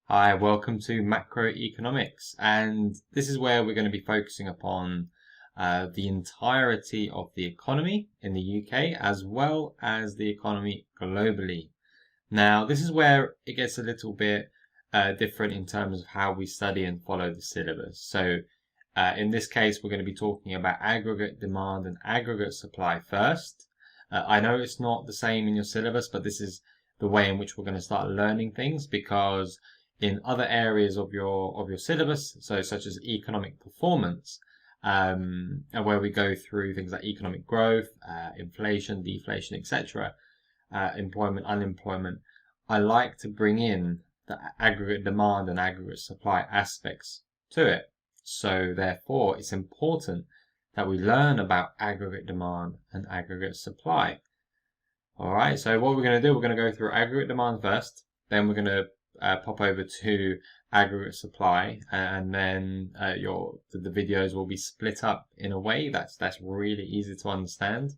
Hi, welcome to Macroeconomics, and this is where we're going to be focusing upon the entirety of the economy in the UK as well as the economy globally. Now, this is where it gets a little bit different in terms of how we study and follow the syllabus. So, in this case, we're going to be talking about aggregate demand and aggregate supply first. I know it's not the same in your syllabus, but this is the way in which we're going to start learning things, because in other areas of your syllabus, so such as economic performance, and where we go through things like economic growth, inflation, deflation, etc., employment, unemployment, I like to bring in the aggregate demand and aggregate supply aspects to it. So therefore, it's important that we learn about aggregate demand and aggregate supply. All right, so what we're going to do, we're going to go through aggregate demand first, then we're going to pop over to aggregate supply, and then the videos will be split up in a way that's really easy to understand,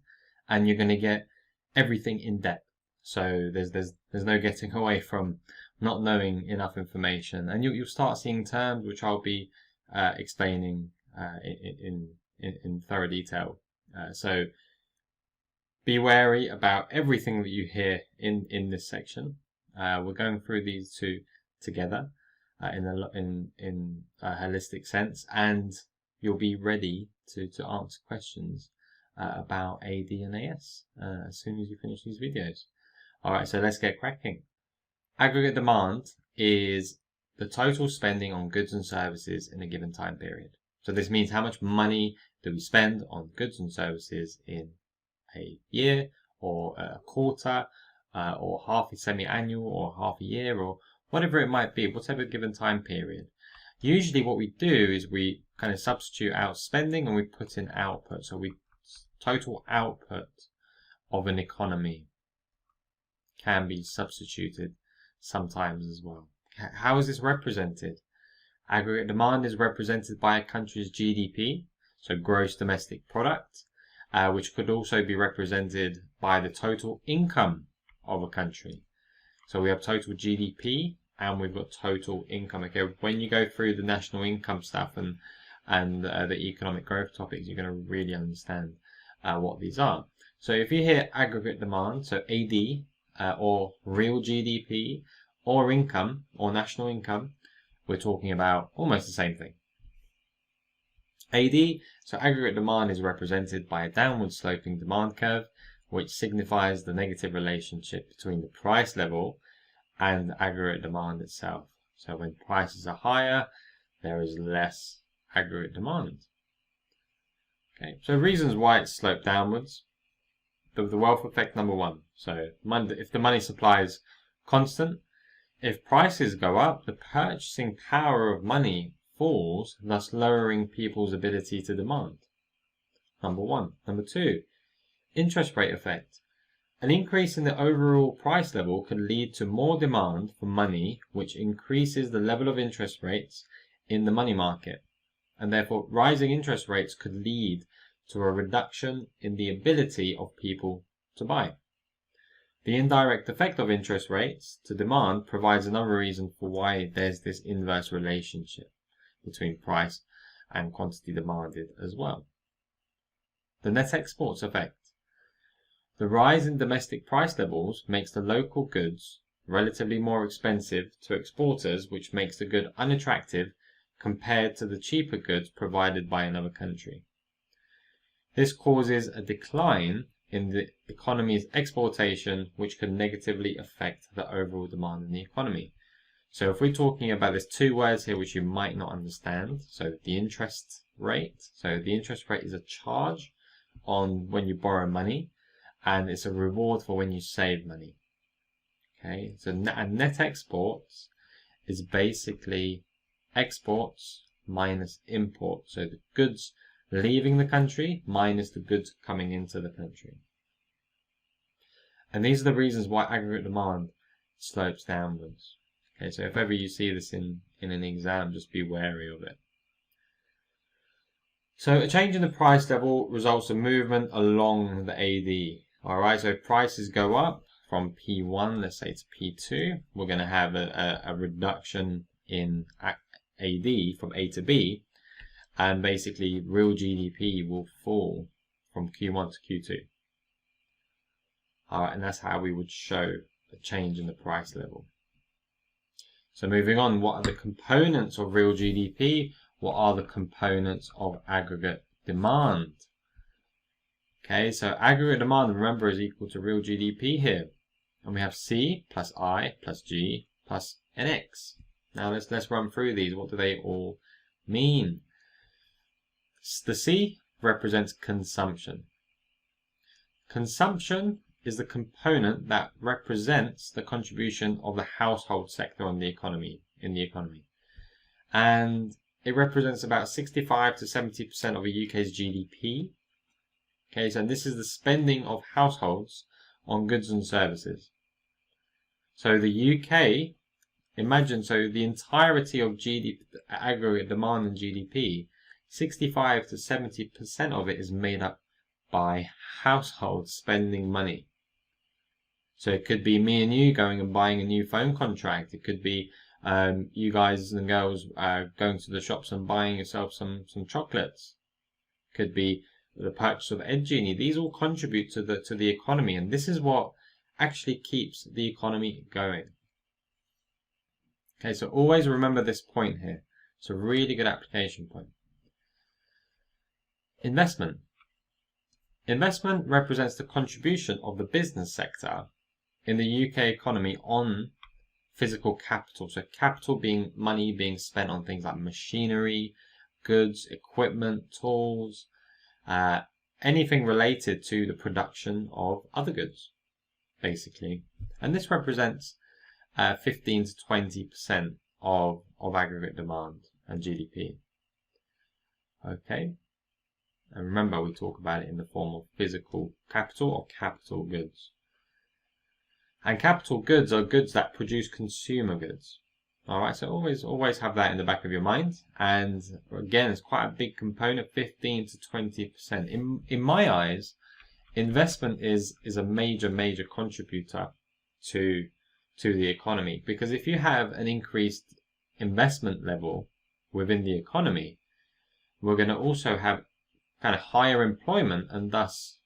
and you're going to get everything in depth. So there's no getting away from not knowing enough information, and you'll start seeing terms which I'll be explaining in thorough detail. So be wary about everything that you hear in this section. We're going through these two together in a holistic sense, and you'll be ready to answer questions about AD and AS as soon as you finish these videos. All right, so let's get cracking. Aggregate demand is the total spending on goods and services in a given time period. So this means how much money do we spend on goods and services in a year, or a quarter, or half a semi-annual, or half a year, or whatever it might be, whatever given time period. Usually what we do is we kind of substitute out spending and we put in output. So we total output of an economy can be substituted sometimes as well. How is this represented? Aggregate demand is represented by a country's GDP, so gross domestic product, which could also be represented by the total income of a country. So we have total GDP and we've got total income. Okay, when you go through the national income stuff and the economic growth topics, you're going to really understand what these are. So if you hear aggregate demand, so AD, or real GDP, or income, or national income, we're talking about almost the same thing. AD, so aggregate demand, is represented by a downward sloping demand curve, which signifies the negative relationship between the price level and aggregate demand itself. So when prices are higher, there is less aggregate demand. Okay, so reasons why it's sloped downwards. The wealth effect, number one. So if the money supply is constant, if prices go up, the purchasing power of money falls, thus lowering people's ability to demand. Number one. Number two, interest rate effect. An increase in the overall price level could lead to more demand for money, which increases the level of interest rates in the money market. And therefore, rising interest rates could lead to a reduction in the ability of people to buy. The indirect effect of interest rates to demand provides another reason for why there's this inverse relationship between price and quantity demanded as well. The net exports effect. The rise in domestic price levels makes the local goods relatively more expensive to exporters, which makes the good unattractive compared to the cheaper goods provided by another country. This causes a decline in the economy's exportation, which can negatively affect the overall demand in the economy. So if we're talking about, there's two words here which you might not understand. So the interest rate. So the interest rate is a charge on when you borrow money, and it's a reward for when you save money. Okay, so net exports is basically exports minus imports. So the goods leaving the country minus the goods coming into the country. And these are the reasons why aggregate demand slopes downwards. Okay, so if ever you see this in an exam, just be wary of it. So a change in the price level results in movement along the AD. Alright, so if prices go up, from P1, let's say to P2, we're going to have a reduction in AD from A to B, and basically real GDP will fall from Q1 to Q2. Alright, and that's how we would show a change in the price level. So moving on, what are the components of real GDP? What are the components of aggregate demand? Okay, so aggregate demand, remember, is equal to real GDP here. And we have C plus I plus G plus NX. Now let's run through these. What do they all mean? The C represents consumption. Consumption is the component that represents the contribution of the household sector in the economy. And it represents about 65 to 70% of the UK's GDP. Okay, so this is the spending of households on goods and services. So the UK, imagine, so the entirety of GDP, aggregate demand and GDP, 65 to 70% of it is made up by households spending money. So it could be me and you going and buying a new phone contract. It could be you guys and girls going to the shops and buying yourself some chocolates. It could be the purchase of EdGenie. These all contribute to the economy, and this is what actually keeps the economy going. Okay, so always remember this point here. It's a really good application point. Investment. Investment represents the contribution of the business sector in the UK economy on physical capital. So capital being money being spent on things like machinery, goods, equipment, tools, anything related to the production of other goods, basically. And this represents 15 to 20% of aggregate demand and GDP. Okay. And remember, we talk about it in the form of physical capital or capital goods. And capital goods are goods that produce consumer goods. Alright, so always have that in the back of your mind. And again, it's quite a big component, 15 to 20%. In my eyes, investment is a major contributor to the economy. Because if you have an increased investment level within the economy, we're going to also have kind of higher employment, and thus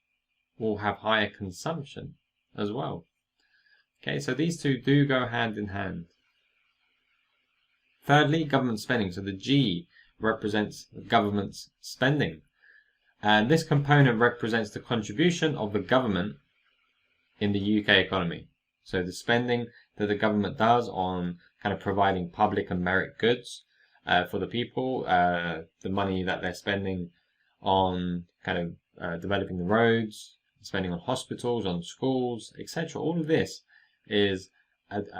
we'll have higher consumption as well. Okay, so these two do go hand in hand. Thirdly, government spending. So the G represents government's spending. And this component represents the contribution of the government in the UK economy. So the spending that the government does on kind of providing public and merit goods for the people, the money that they're spending on kind of developing the roads, spending on hospitals, on schools, etc. All of this is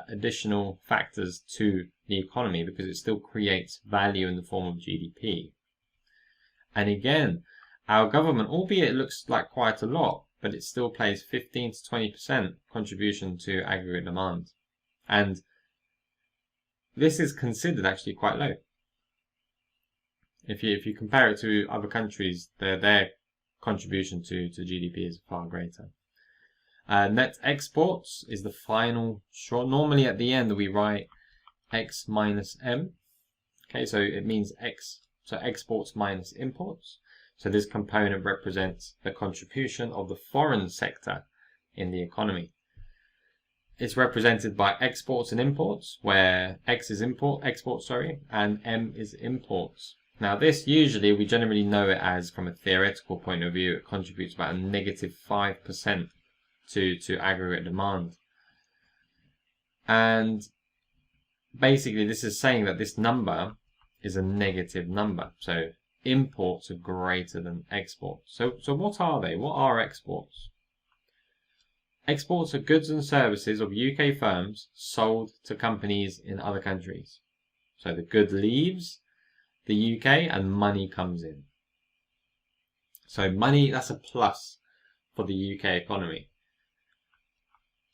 additional factors to the economy because it still creates value in the form of GDP. And again, our government, albeit it looks like quite a lot, but it still plays 15 to 20% contribution to aggregate demand. And this is considered actually quite low. If you compare it to other countries, their contribution to GDP is far greater. Net exports is the final short. Normally at the end we write X minus M. Okay, so it means X, so exports minus imports. So this component represents the contribution of the foreign sector in the economy. It's represented by exports and imports, where X is exports, and M is imports. Now this usually, we generally know it as, from a theoretical point of view, it contributes about a negative 5% to aggregate demand. And basically this is saying that this number is a negative number. So imports are greater than exports. So what are they? What are exports? Exports are goods and services of UK firms sold to companies in other countries. So the good leaves the UK and money comes in. So money, that's a plus for the UK economy.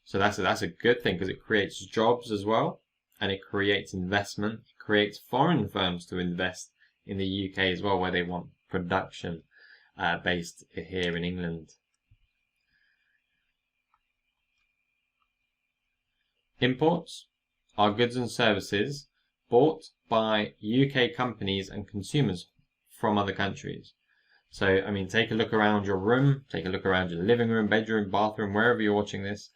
So that's a good thing because it creates jobs as well, and it creates investment. It creates foreign firms to invest in the UK as well, where they want production based here in England. Imports are goods and services bought by UK companies and consumers from other countries. So, I mean, take a look around your room, take a look around your living room, bedroom, bathroom, wherever you're watching this,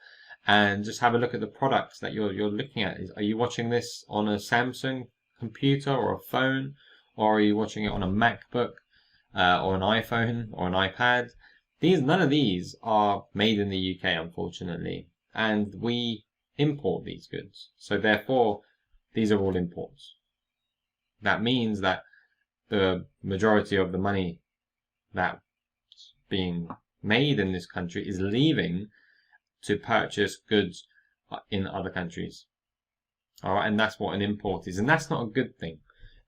and just have a look at the products that you're looking at. Are you watching this on a Samsung computer or a phone, or are you watching it on a MacBook or an iPhone or an iPad? None of these are made in the UK, unfortunately, and we import these goods. So therefore, these are all imports. That means that the majority of the money that's being made in this country is leaving to purchase goods in other countries. All right, and that's what an import is, and that's not a good thing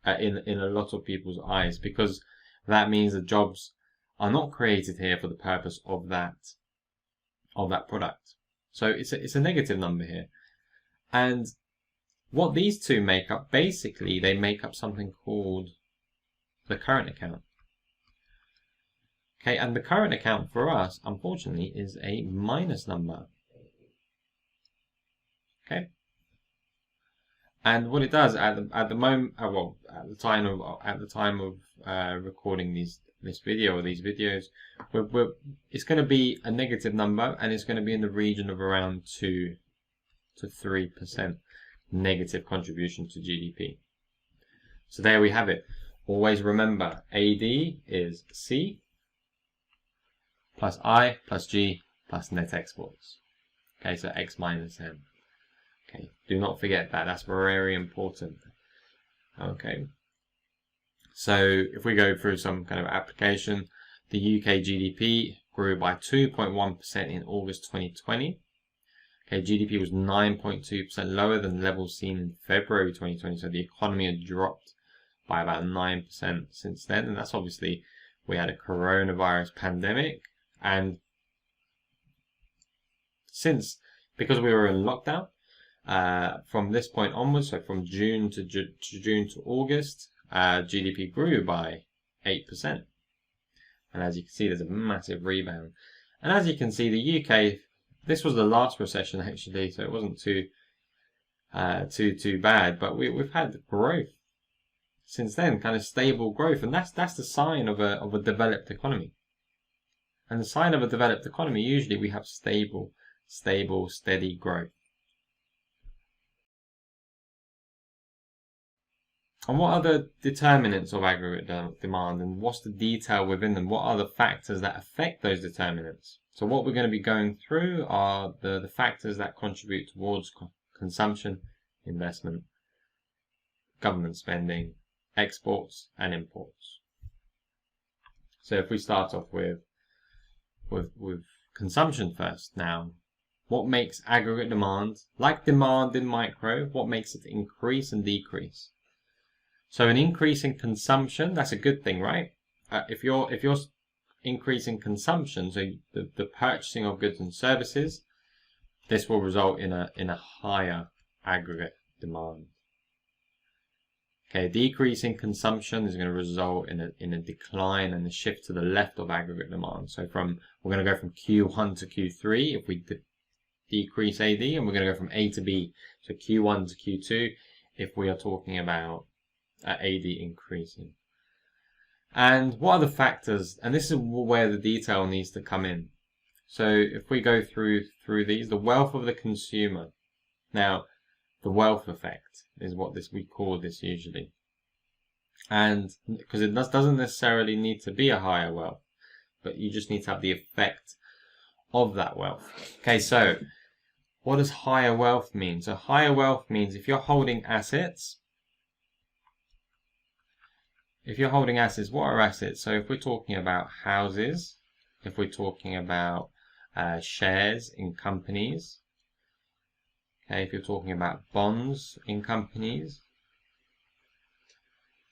in a lot of people's eyes, because that means that jobs are not created here for the purpose of that product. So it's a negative number here, and what these two make up, basically, they make up something called the current account. Okay, and the current account for us, unfortunately, is a minus number. Okay, and what it does at the moment, at the time of recording this video or these videos, it's going to be a negative number, and it's going to be in the region of around 2 to 3% negative contribution to GDP. So there we have it. Always remember, AD is C plus I plus G plus net exports. Okay, so X minus M. Okay, do not forget that. That's very important. Okay, so if we go through some kind of application, the UK GDP grew by 2.1% in August 2020. Okay, GDP was 9.2% lower than levels seen in February 2020, so the economy had dropped by about 9% since then, and that's obviously, we had a coronavirus pandemic, and because we were in lockdown, from this point onwards, so from June to August, GDP grew by 8%. And as you can see, there's a massive rebound. And as you can see, the UK, this was the last recession actually, so it wasn't too bad, but we've had growth since then, kind of stable growth, and that's the sign of a developed economy. And the sign of a developed economy, usually we have stable, steady growth. And what are the determinants of aggregate demand, and what's the detail within them? What are the factors that affect those determinants? So what we're going to be going through are the factors that contribute towards consumption, investment, government spending, exports, and imports. So if we start off with consumption first. Now, what makes aggregate demand, like demand in micro, what makes it increase and decrease? So an increase in consumption, that's a good thing, right? If you're increasing consumption, so the purchasing of goods and services, this will result in a higher aggregate demand. Okay, decrease in consumption is going to result in a decline and a shift to the left of aggregate demand. So we're going to go from Q1 to Q3 if we decrease AD, and we're going to go from A to B, so Q1 to Q2 if we are talking about AD increasing. And what are the factors? And this is where the detail needs to come in. So if we go through these, the wealth of the consumer. Now, the wealth effect is what we call this usually. And because it doesn't necessarily need to be a higher wealth, but you just need to have the effect of that wealth. Okay, so what does higher wealth mean? So higher wealth means if you're holding assets, what are assets? So if we're talking about houses, if we're talking about shares in companies, okay, if you're talking about bonds in companies,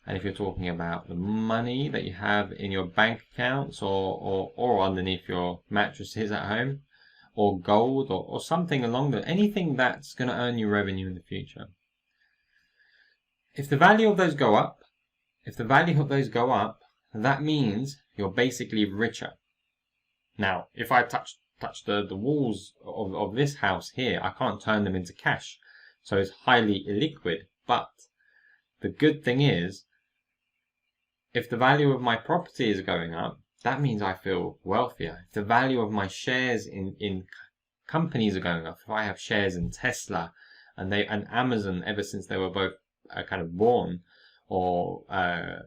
and if you're talking about the money that you have in your bank accounts or underneath your mattresses at home, or gold or something along anything that's going to earn you revenue in the future. If the value of those go up, that means you're basically richer. Now, if I touch touch the walls of this house here. I can't turn them into cash. So it's highly illiquid. But the good thing is, if the value of my property is going up, that means I feel wealthier. If the value of my shares in companies are going up, if I have shares in Tesla and Amazon ever since they were both kind of born or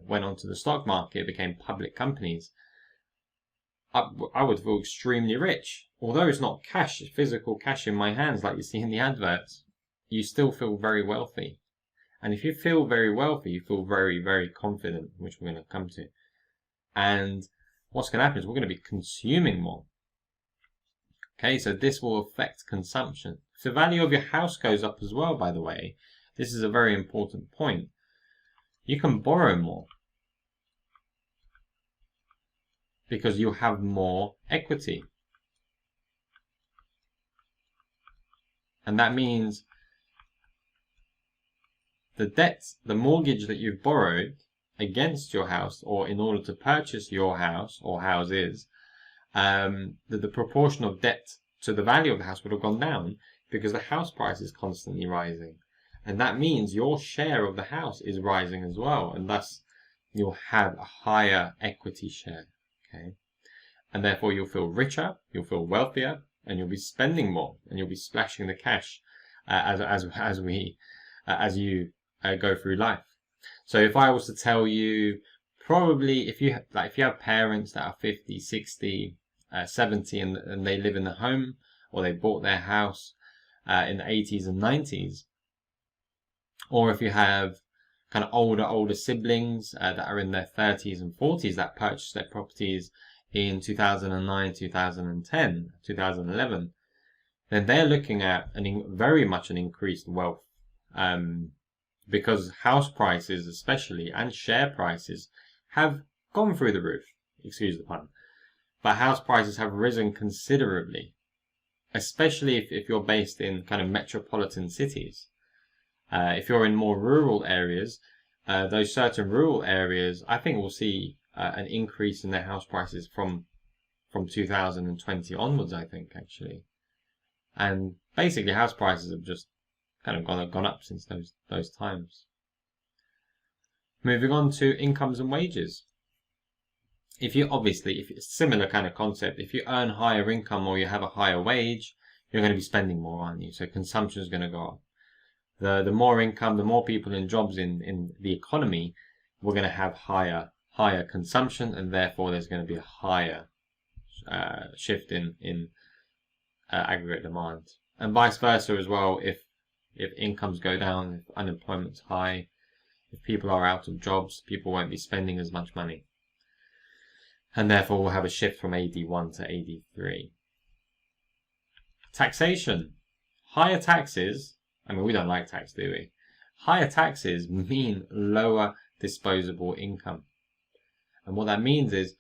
went onto the stock market, became public companies, I would feel extremely rich. Although it's not cash, physical cash in my hands like you see in the adverts, you still feel very wealthy. And if you feel very wealthy, you feel very, very confident, which we're going to come to. And what's going to happen is we're going to be consuming more. Okay, so this will affect consumption. If the value of your house goes up as well, by the way, this is a very important point. You can borrow more because you have more equity. And that means the debt, the mortgage that you've borrowed against your house or in order to purchase your house or houses, the proportion of debt to the value of the house would have gone down because the house price is constantly rising. And that means your share of the house is rising as well. And thus you'll have a higher equity share. Okay. And therefore you'll feel richer, you'll feel wealthier, and you'll be spending more, and you'll be splashing the cash as you go through life. So if I was to tell you, probably if you have parents that are 50, 60, 70 and they live in the home or they bought their house in the 80s and 90s, or if you have kind of older siblings that are in their 30s and 40s that purchased their properties in 2009, 2010, 2011, then they're looking at very much an increased wealth, because house prices especially and share prices have gone through the roof, excuse the pun, but house prices have risen considerably, especially if you're based in kind of metropolitan cities. If you're in more rural areas, those certain rural areas, I think we'll see an increase in their house prices from 2020 onwards, I think, actually. And basically house prices have just kind of gone up since those times. Moving on to incomes and wages. If it's a similar kind of concept, if you earn higher income or you have a higher wage, you're going to be spending more, aren't you? So consumption is going to go up. The more income, the more people in jobs in the economy, we're going to have higher consumption, and therefore there's going to be a higher shift in aggregate demand, and vice versa as well. If incomes go down, if unemployment's high, if people are out of jobs, people won't be spending as much money, and therefore we'll have a shift from AD1 to AD3. Taxation. Higher taxes, I mean, we don't like tax, do we? Higher taxes mean lower disposable income. And what that means is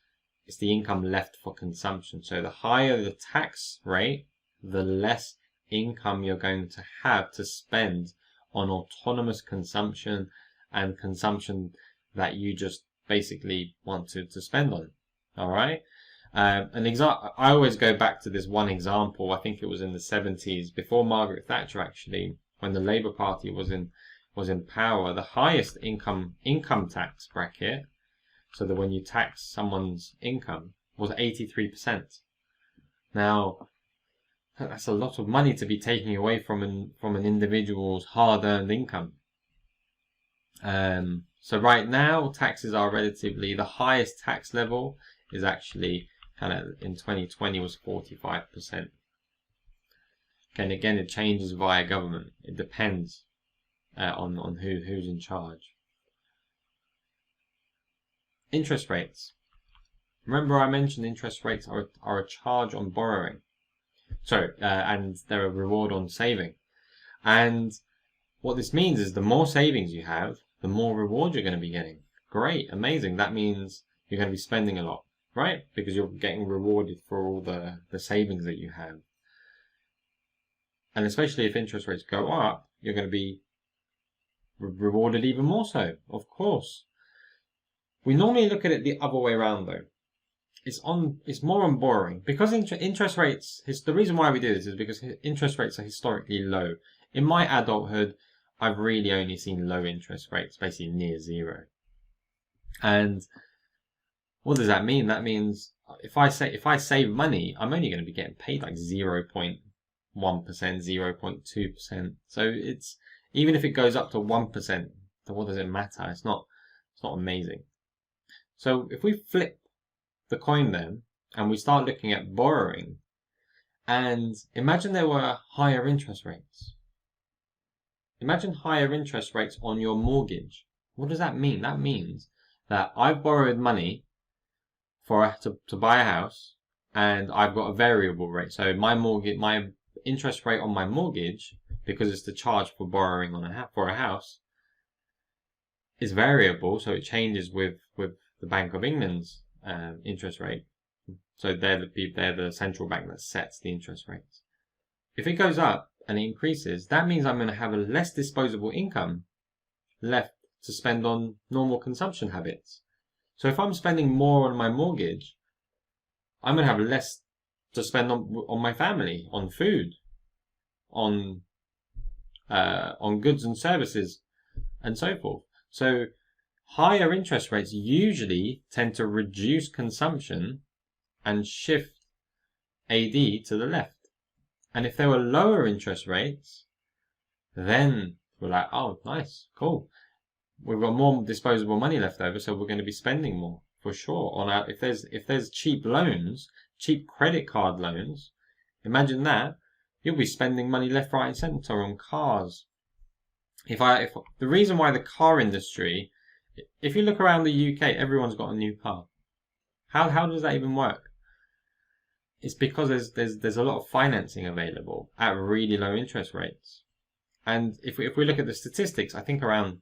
it's the income left for consumption. So the higher the tax rate, the less income you're going to have to spend on autonomous consumption and consumption that you just basically want to spend on. All right. I always go back to this one example. I think it was in the 70s, before Margaret Thatcher, actually, when the Labour Party was in power. The highest income tax bracket, so that when you tax someone's income, was 83%. Now, that's a lot of money to be taking away from an individual's hard-earned income. So right now, taxes are relatively, the highest tax level is actually kind of in 2020 was 45%. And again, it changes via government. It depends on who's in charge. Interest rates. Remember I mentioned interest rates are a charge on borrowing. And they're a reward on saving. And what this means is the more savings you have, the more reward you're going to be getting. Great, amazing. That means you're going to be spending a lot, right? Because you're getting rewarded for all the savings that you have. And especially if interest rates go up, you're going to be rewarded even more so, of course. We normally look at it the other way around, though. it's more on borrowing, because interest rates. The reason why we do this is because interest rates are historically low. In my adulthood, I've really only seen low interest rates, basically near zero. And what does that mean? That means if I save money, I'm only going to be getting paid like 0.1%, 0.2%. So it's, even if it goes up to 1%, then what does it matter? It's not amazing. So if we flip the coin then, and we start looking at borrowing, and imagine there were higher interest rates. Imagine higher interest rates on your mortgage. What does that mean? That means that I've borrowed money to buy a house, and I've got a variable rate. So my interest rate on my mortgage, because it's the charge for borrowing for a house, is variable. So it changes with the Bank of England's interest rate. So they're the central bank that sets the interest rates. If it goes up and it increases, that means I'm going to have a less disposable income left to spend on normal consumption habits. So if I'm spending more on my mortgage, I'm going to have less to spend on my family, on food, on goods and services, and so forth. So higher interest rates usually tend to reduce consumption and shift AD to the left. And if there were lower interest rates, then we're like, oh, nice, cool. We've got more disposable money left over, so we're going to be spending more for sure. If there's cheap loans, cheap credit card loans, imagine that, you'll be spending money left, right, and centre on cars. If the reason why the car industry, if you look around the UK, everyone's got a new car. How does that even work? It's because there's a lot of financing available at really low interest rates. And if we look at the statistics, I think around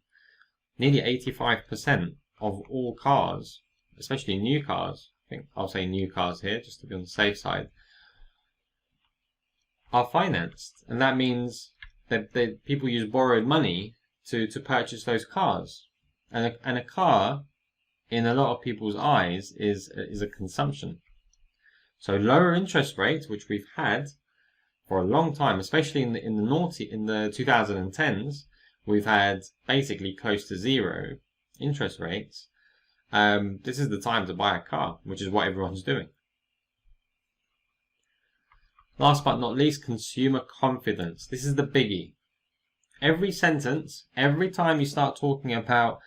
nearly 85% of all cars, especially new cars, I think I'll say new cars here just to be on the safe side, are financed. And that means that people use borrowed money to purchase those cars. And a car, in a lot of people's eyes, is a consumption. So lower interest rates, which we've had for a long time, especially in the 2010s, we've had basically close to zero interest rates. This is the time to buy a car, which is what everyone's doing. Last but not least, consumer confidence. This is the biggie. Every sentence, every time you start talking about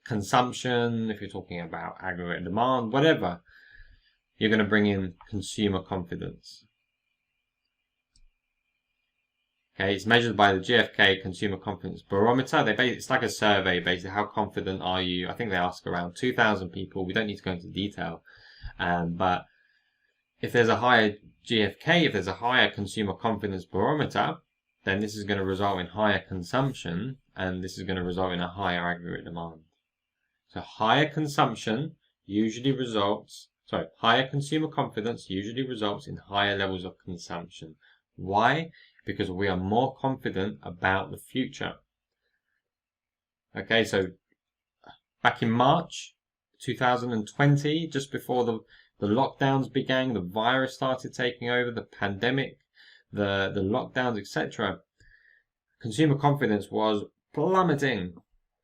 consumption, if you're talking about aggregate demand, whatever, you're going to bring in consumer confidence. Okay, it's measured by the GfK Consumer Confidence Barometer. It's like a survey, basically. How confident are you? I think they ask around 2,000 people. We don't need to go into detail. But if there's a higher GfK, if there's a higher Consumer Confidence Barometer, then this is going to result in higher consumption, and this is going to result in a higher aggregate demand. So higher consumption usually higher consumer confidence usually results in higher levels of consumption. Why? Because we are more confident about the future. Okay, so back in March 2020, just before the lockdowns began, the virus started taking over, the pandemic, the lockdowns, etc., consumer confidence was plummeting.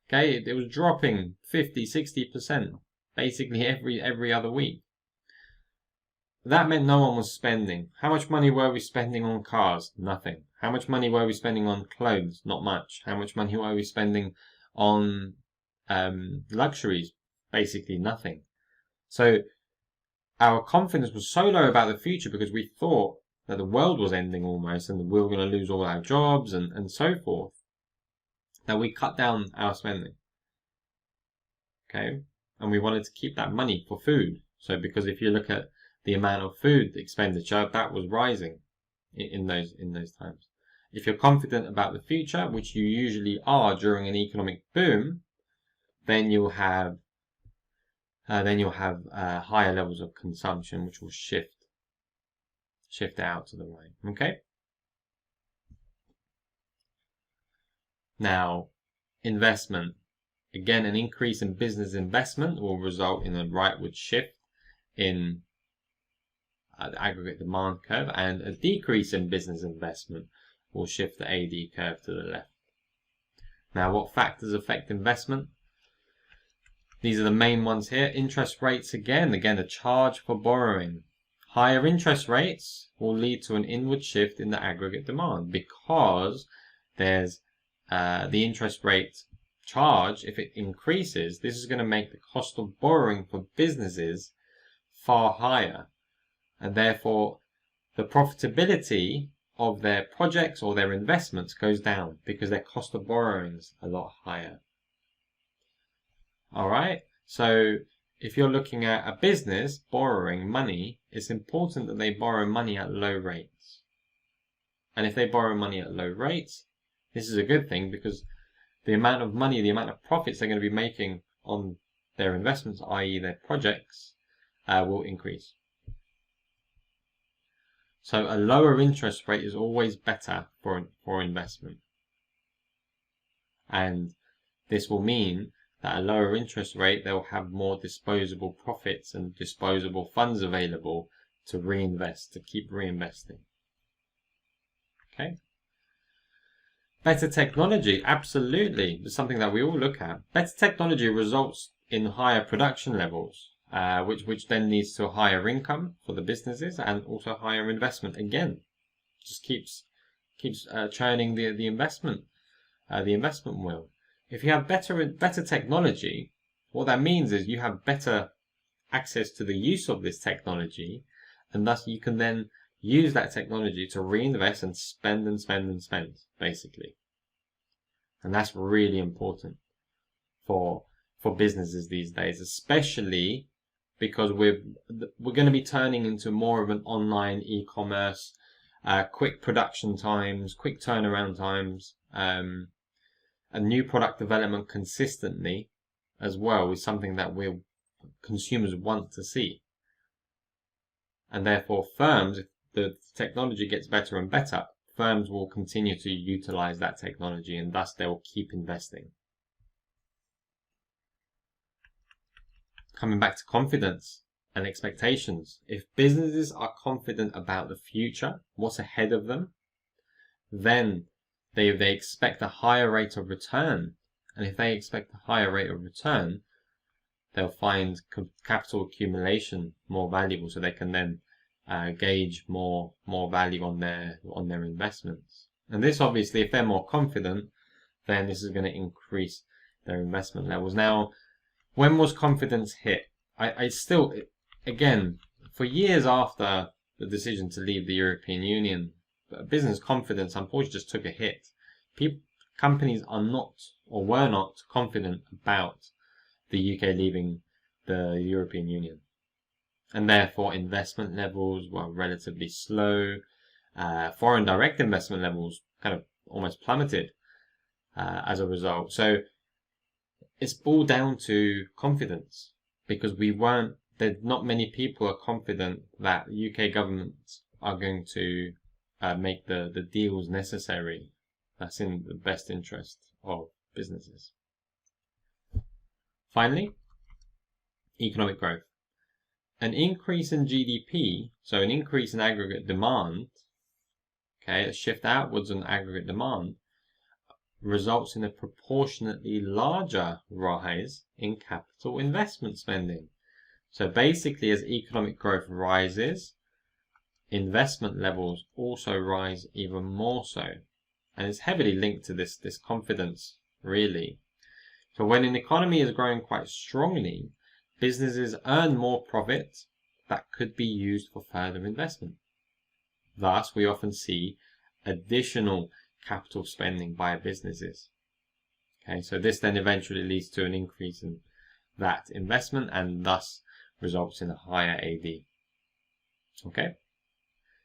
Okay, it was dropping 50-60% basically every other week. That meant no one was spending. How much money were we spending on cars? Nothing. How much money were we spending on clothes? Not much. How much money were we spending on luxuries? Basically nothing. So our confidence was so low about the future because we thought that the world was ending almost and we were going to lose all our jobs and so forth, that we cut down our spending. Okay? And we wanted to keep that money for food. So because if you look at the amount of food expenditure, that was rising in those times. If you're confident about the future, which you usually are during an economic boom, then you'll have higher levels of consumption, which will shift it out to the right. Okay. Now, investment. Again, an increase in business investment will result in a rightward shift in the aggregate demand curve, and a decrease in business investment will shift the AD curve to the left. Now, what factors affect investment? These are the main ones here. Interest rates again, a charge for borrowing. Higher interest rates will lead to an inward shift in the aggregate demand because there's the interest rate charge. If it increases, this is going to make the cost of borrowing for businesses far higher, and therefore the profitability of their projects or their investments goes down because their cost of borrowing is a lot higher. Alright, so if you're looking at a business borrowing money, it's important that they borrow money at low rates. And if they borrow money at low rates, this is a good thing because the amount of money, the amount of profits they're going to be making on their investments, i.e. their projects, will increase. So a lower interest rate is always better for investment. And this will mean that a lower interest rate, they'll have more disposable profits and disposable funds available to reinvest, to keep reinvesting. Okay. Better technology, absolutely. It's something that we all look at. Better technology results in higher production levels, which then leads to a higher income for the businesses and also higher investment. Again, just keeps churning the investment wheel. If you have better technology, what that means is you have better access to the use of this technology, and thus you can then use that technology to reinvest and spend and spend and spend, basically. And that's really important for businesses these days, especially because we're going to be turning into more of an online e-commerce, quick production times, quick turnaround times, and new product development consistently as well is something that consumers want to see. And therefore firms, if the technology gets better and better, firms will continue to utilize that technology and thus they will keep investing. Coming back to confidence and expectations. If businesses are confident about the future, what's ahead of them, then they expect a higher rate of return. And if they expect a higher rate of return, they'll find capital accumulation more valuable, so they can then gauge more value on their investments. And this, obviously, if they're more confident, then this is going to increase their investment levels. Now, when was confidence hit? I still, again, for years after the decision to leave the European Union, business confidence unfortunately just took a hit. Companies are not or were not confident about the UK leaving the European Union, and therefore investment levels were relatively slow. Foreign direct investment levels kind of almost plummeted as a result. So it's all down to confidence, because not many people are confident that UK governments are going to make the deals necessary that's in the best interest of businesses. Finally, economic growth. An increase in GDP, so an increase in aggregate demand, okay, a shift outwards in aggregate demand, results in a proportionately larger rise in capital investment spending. So basically, as economic growth rises, investment levels also rise even more so. And it's heavily linked to this confidence, really. So when an economy is growing quite strongly, businesses earn more profit that could be used for further investment. Thus, we often see additional capital spending by businesses. Okay, so this then eventually leads to an increase in that investment and thus results in a higher AD. Okay,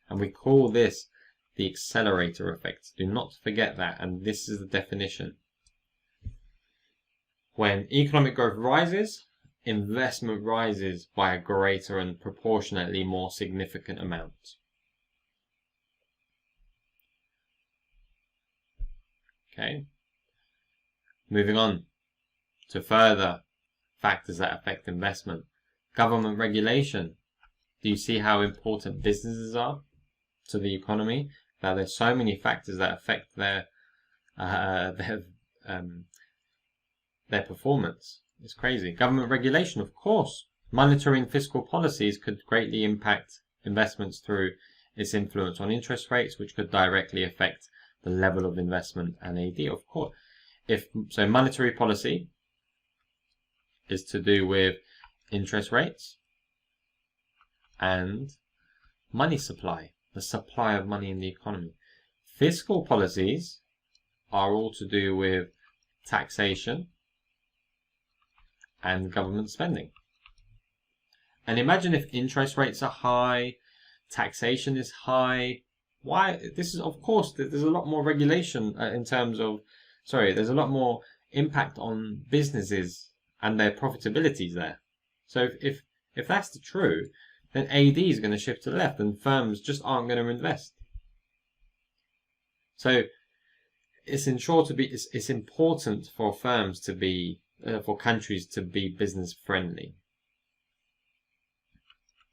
and we call this the accelerator effect. Do not forget that, and this is the definition. When economic growth rises, investment rises by a greater and proportionately more significant amount. Okay, moving on to further factors that affect investment. Government regulation. Do you see how important businesses are to the economy? That there's so many factors that affect their performance. It's crazy. Government regulation, of course. Monetary and fiscal policies could greatly impact investments through its influence on interest rates, which could directly affect the level of investment and AD, of course. So monetary policy is to do with interest rates and money supply, the supply of money in the economy. Fiscal policies are all to do with taxation and government spending. And imagine if interest rates are high, taxation is high. Why? This is, of course, there's a lot more regulation there's a lot more impact on businesses and their profitabilities there. So if that's the true, then AD is going to shift to the left and firms just aren't going to invest. So it's important for firms to be, for countries to be business friendly.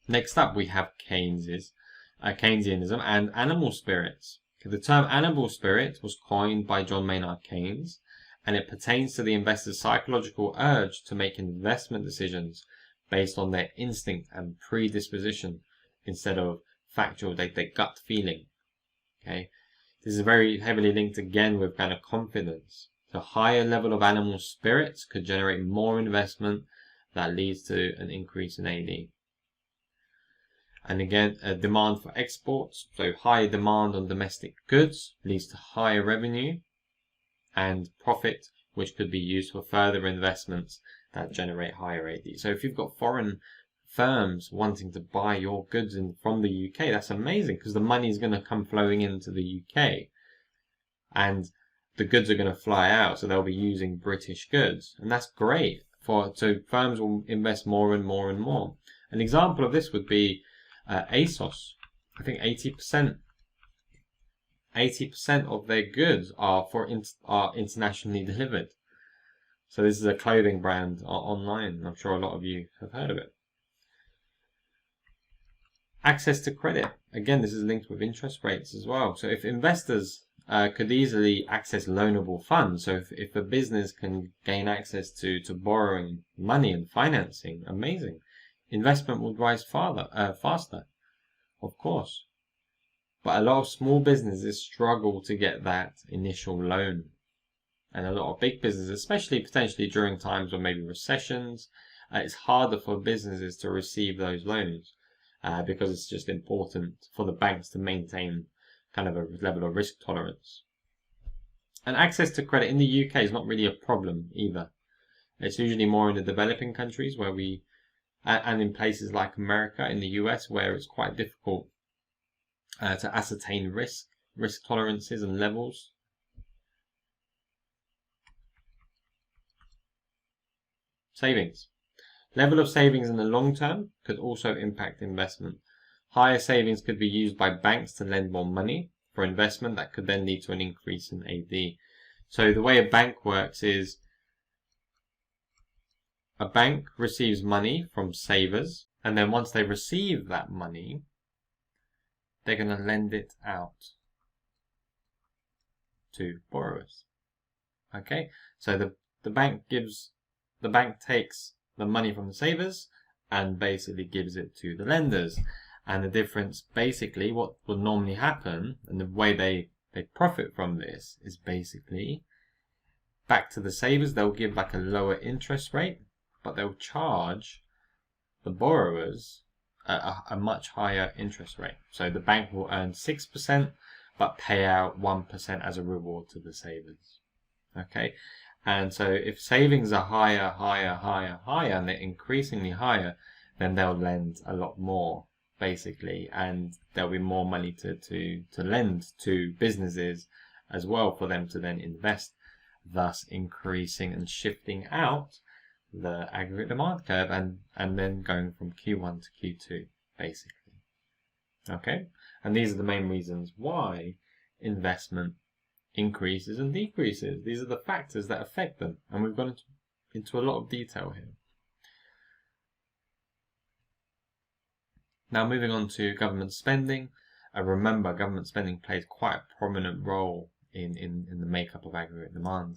Next up, we have Keynesianism and animal spirits. The term animal spirit was coined by John Maynard Keynes, and it pertains to the investor's psychological urge to make investment decisions based on their instinct and predisposition instead of factual, their gut feeling. Okay, this is very heavily linked again with kind of confidence. So higher level of animal spirits could generate more investment that leads to an increase in AD. And again, a demand for exports, so higher demand on domestic goods leads to higher revenue and profit, which could be used for further investments that generate higher AD. So if you've got foreign firms wanting to buy your goods from the UK, that's amazing because the money is going to come flowing into the UK and the goods are going to fly out, so they'll be using British goods, and that's great. So firms will invest more and more and more. An example of this would be ASOS. I think 80% of their goods are internationally delivered. So this is a clothing brand online. I'm sure a lot of you have heard of it. Access to credit. Again, this is linked with interest rates as well. So if investors could easily access loanable funds, so if a business can gain access to borrowing money and financing, amazing. Investment would rise faster, of course. But a lot of small businesses struggle to get that initial loan. And a lot of big businesses, especially potentially during times of maybe recessions, it's harder for businesses to receive those loans because it's just important for the banks to maintain kind of a level of risk tolerance. And access to credit in the UK is not really a problem either. It's usually more in the developing countries where and in places like America, in the US, where it's quite difficult to ascertain risk tolerances and levels. Savings. Level of savings in the long term could also impact investment. Higher savings could be used by banks to lend more money for investment that could then lead to an increase in AD. So the way a bank works is a bank receives money from savers, and then once they receive that money, they're going to lend it out to borrowers. Okay, so the bank takes the money from the savers and basically gives it to the lenders. And the difference, basically, what will normally happen, and the way they profit from this is basically back to the savers. They'll give like a lower interest rate, but they'll charge the borrowers a much higher interest rate. So the bank will earn 6%, but pay out 1% as a reward to the savers. Okay, and so if savings are higher, and they're increasingly higher, then they'll lend a lot more, basically, and there'll be more money to lend to businesses as well for them to then invest, thus increasing and shifting out the aggregate demand curve and then going from Q1 to Q2, basically. Okay, and these are the main reasons why investment increases and decreases. These are the factors that affect them, and we've gone into a lot of detail here. Now moving on to government spending. Remember, government spending plays quite a prominent role in the makeup of aggregate demand.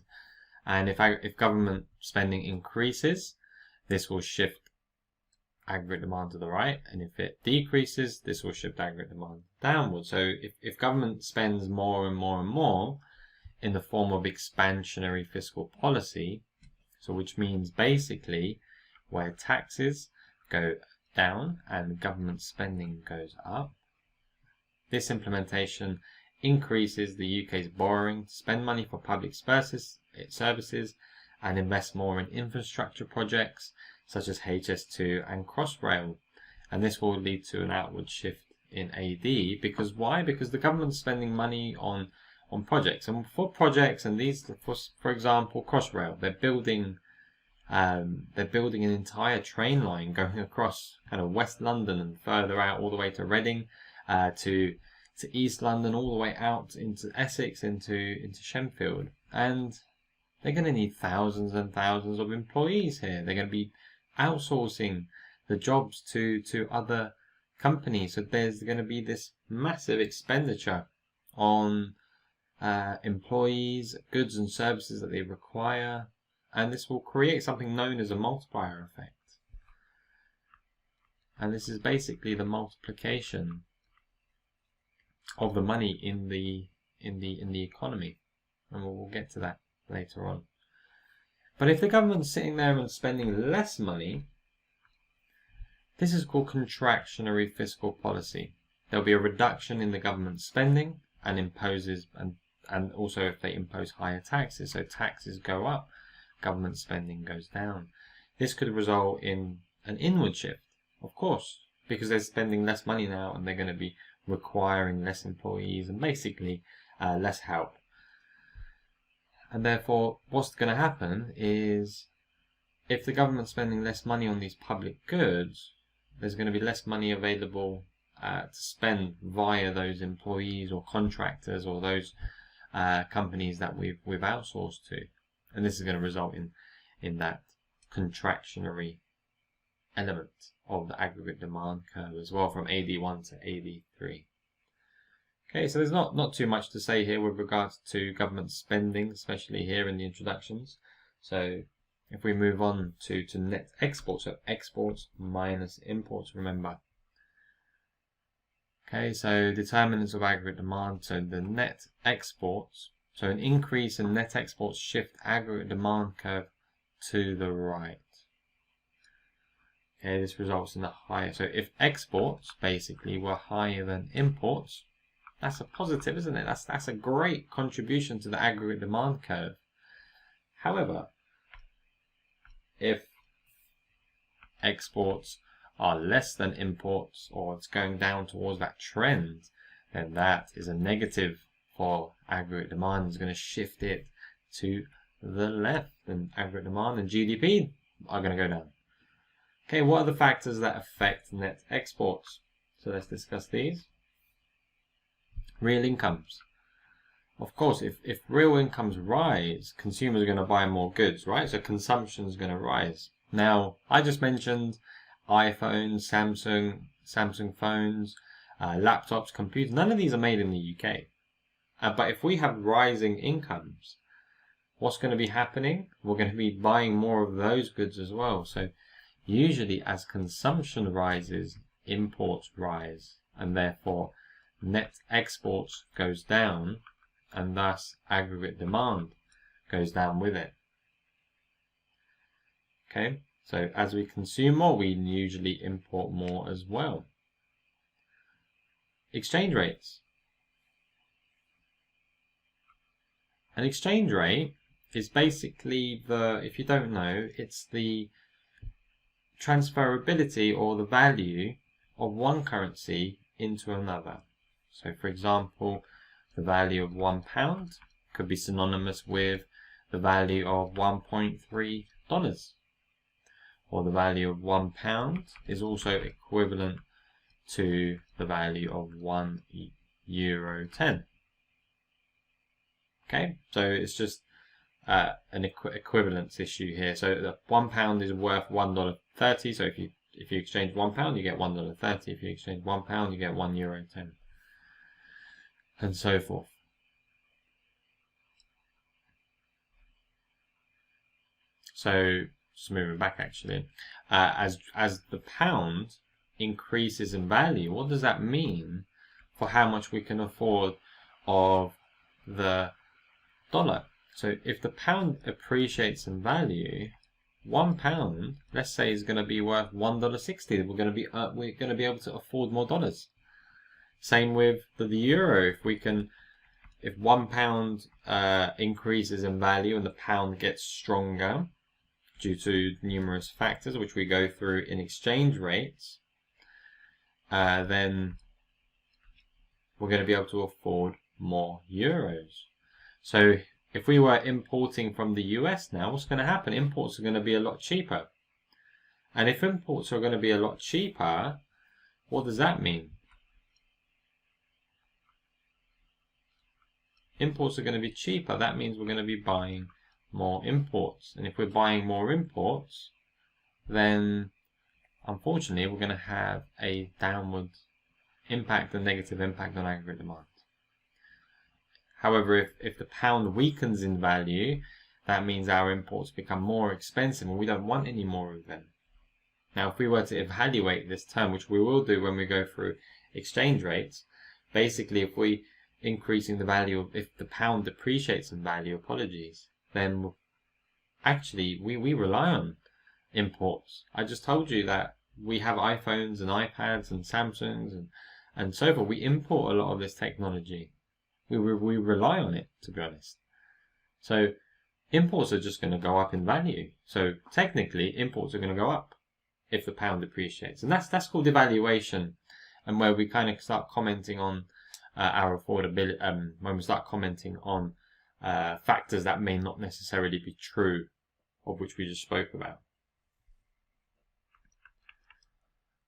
And if government spending increases, this will shift aggregate demand to the right, and if it decreases, this will shift aggregate demand downwards. So if government spends more and more and more in the form of expansionary fiscal policy, so which means basically where taxes go down and government spending goes up, this implementation increases the UK's borrowing to spend money for public services and invest more in infrastructure projects such as HS2 and Crossrail. And this will lead to an outward shift in AD, because why? Because the government's spending money on projects, and for projects, and these, for example, Crossrail, they're building an entire train line going across kind of West London and further out all the way to Reading, to East London, all the way out into Essex, into Shenfield, and they're going to need thousands and thousands of employees here. They're going to be outsourcing the jobs to other companies. So there's going to be this massive expenditure on employees, goods and services that they require, and this will create something known as a multiplier effect. And this is basically the multiplication of the money in the economy, and we'll get to that later on. But if the government's sitting there and spending less money, this is called contractionary fiscal policy. There'll be a reduction in the government spending and and also if they impose higher taxes. So taxes go up, government spending goes down. This could result in an inward shift, of course, because they're spending less money now and they're going to be requiring less employees and basically less help. And therefore, what's going to happen is, if the government's spending less money on these public goods, there's going to be less money available to spend via those employees or contractors or those companies that we've outsourced to. And this is going to result in that contractionary element of the aggregate demand curve as well, from AD1 to AD3. Okay, so there's not too much to say here with regards to government spending, especially here in the introductions. So if we move on to net exports, so exports minus imports, remember. Okay, so determinants of aggregate demand, so the net exports, so an increase in net exports shift aggregate demand curve to the right. Okay, this results in a higher, so if exports basically were higher than imports, that's a positive, isn't it? That's a great contribution to the aggregate demand curve. However, if exports are less than imports, or it's going down towards that trend, then that is a negative for aggregate demand. It's going to shift it to the left, and aggregate demand and GDP are going to go down. Okay, what are the factors that affect net exports? So let's discuss these. Real incomes. Of course, if real incomes rise, consumers are going to buy more goods, right? So consumption is going to rise. Now, I just mentioned iPhones, Samsung phones, laptops, computers. None of these are made in the UK. But if we have rising incomes, what's going to be happening? We're going to be buying more of those goods as well. So usually as consumption rises, imports rise, and therefore net exports goes down, and thus aggregate demand goes down with it. Okay, so as we consume more, we usually import more as well. Exchange rates. An exchange rate is basically if you don't know, it's the transferability or the value of one currency into another. So for example, the value of £1 could be synonymous with the value of $1.3. Or the value of £1 is also equivalent to the value of €1.10. Okay, so it's just an equivalence issue here. So the £1 is worth $1.30. So if you if you exchange £1, you get $1.30. If you exchange £1, you get €1.10, and so forth. So just moving back, actually, as the pound increases in value, what does that mean for how much we can afford of the dollar? So if the pound appreciates in value, £1, let's say, is going to be worth $1.60. We're going to be able to afford more dollars. Same with the euro. If £1 increases in value and the pound gets stronger due to numerous factors which we go through in exchange rates, then we're going to be able to afford more euros. So if we were importing from the US now, what's going to happen? Imports are going to be a lot cheaper. And if imports are going to be a lot cheaper, what does that mean? Imports are going to be cheaper. That means we're going to be buying more imports. And if we're buying more imports, then unfortunately we're going to have a downward impact, a negative impact on aggregate demand. However, if the pound weakens in value, that means our imports become more expensive and we don't want any more of them. Now, if we were to evaluate this term, which we will do when we go through exchange rates, basically if we increasing the value, if the pound depreciates in value, then actually we rely on imports. I just told you that we have iPhones and iPads and Samsungs and so forth. We import a lot of this technology. We rely on it, to be honest. So imports are just going to go up in value. So technically, imports are going to go up if the pound depreciates, and that's called devaluation, and where we kind of start commenting on our affordability. When we start commenting on factors that may not necessarily be true, of which we just spoke about.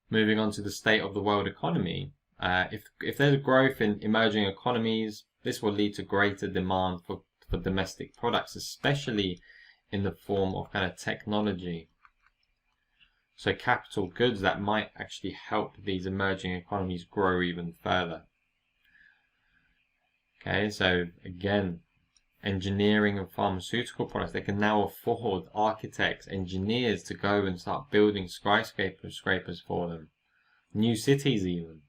Moving on to the state of the world economy. If there's growth in emerging economies, this will lead to greater demand for domestic products, especially in the form of kind of technology. So capital goods that might actually help these emerging economies grow even further. Okay, so again, engineering and pharmaceutical products, they can now afford architects, engineers to go and start building skyscrapers for them. New cities even.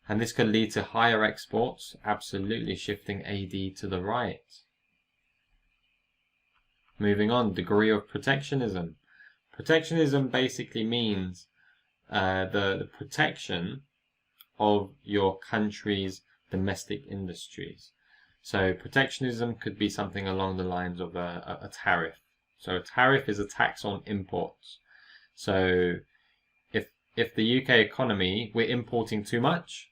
And this could lead to higher exports, absolutely shifting AD to the right. Moving on, degree of protectionism. Protectionism basically means the protection of your country's domestic industries. So protectionism could be something along the lines of a tariff. So a tariff is a tax on imports. So if the UK economy, we're importing too much,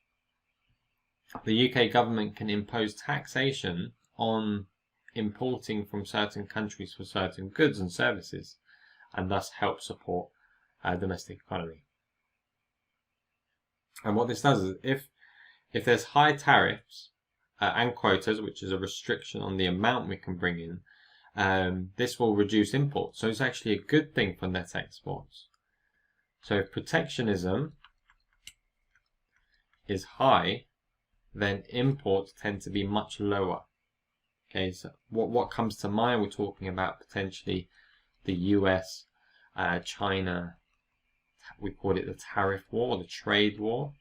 the UK government can impose taxation on importing from certain countries for certain goods and services, and thus help support our domestic economy. And what this does is, if there's high tariffs and quotas, which is a restriction on the amount we can bring in, this will reduce imports. So it's actually a good thing for net exports. So if protectionism is high, then imports tend to be much lower. Okay, so what comes to mind? We're talking about potentially the US, China, we call it the tariff war, the trade war.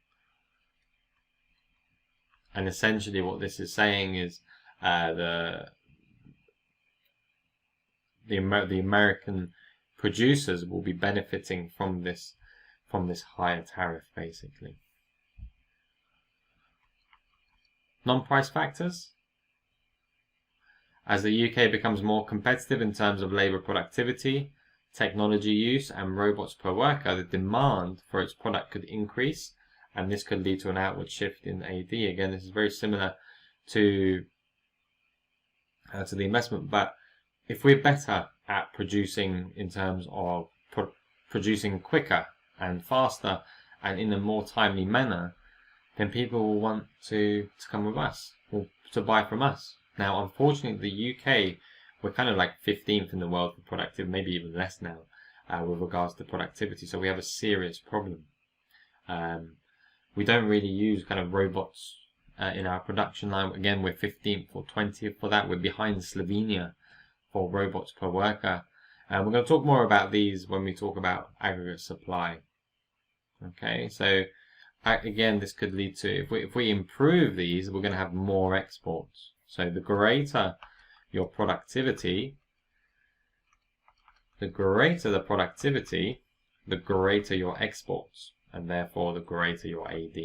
And essentially what this is saying is the American producers will be benefiting from this higher tariff, basically. Non-price factors. As the UK becomes more competitive in terms of labour productivity, technology use and robots per worker, the demand for its product could increase, and this could lead to an outward shift in AD. Again, this is very similar to the investment, but if we're better at producing in terms of producing quicker and faster and in a more timely manner, then people will want to come with us, or to buy from us. Now, unfortunately, the UK, we're kind of like 15th in the world for productivity, maybe even less now. with regards to productivity. So we have a serious problem. We don't really use kind of robots in our production line. Again, we're 15th or 20th for that. We're behind Slovenia for robots per worker. We're going to talk more about these when we talk about aggregate supply. Okay, so again, this could lead to, if we improve these, we're going to have more exports. So the greater your productivity, the greater the productivity, the greater your exports, and therefore the greater your AD.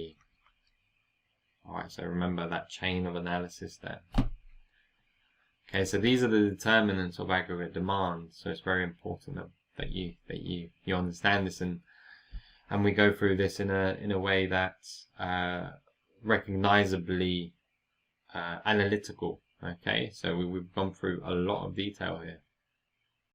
Alright, so remember that chain of analysis there. Okay, so these are the determinants of aggregate demand. So it's very important that you understand this, and we go through this in a way that's recognizably analytical. Okay, so we've gone through a lot of detail here.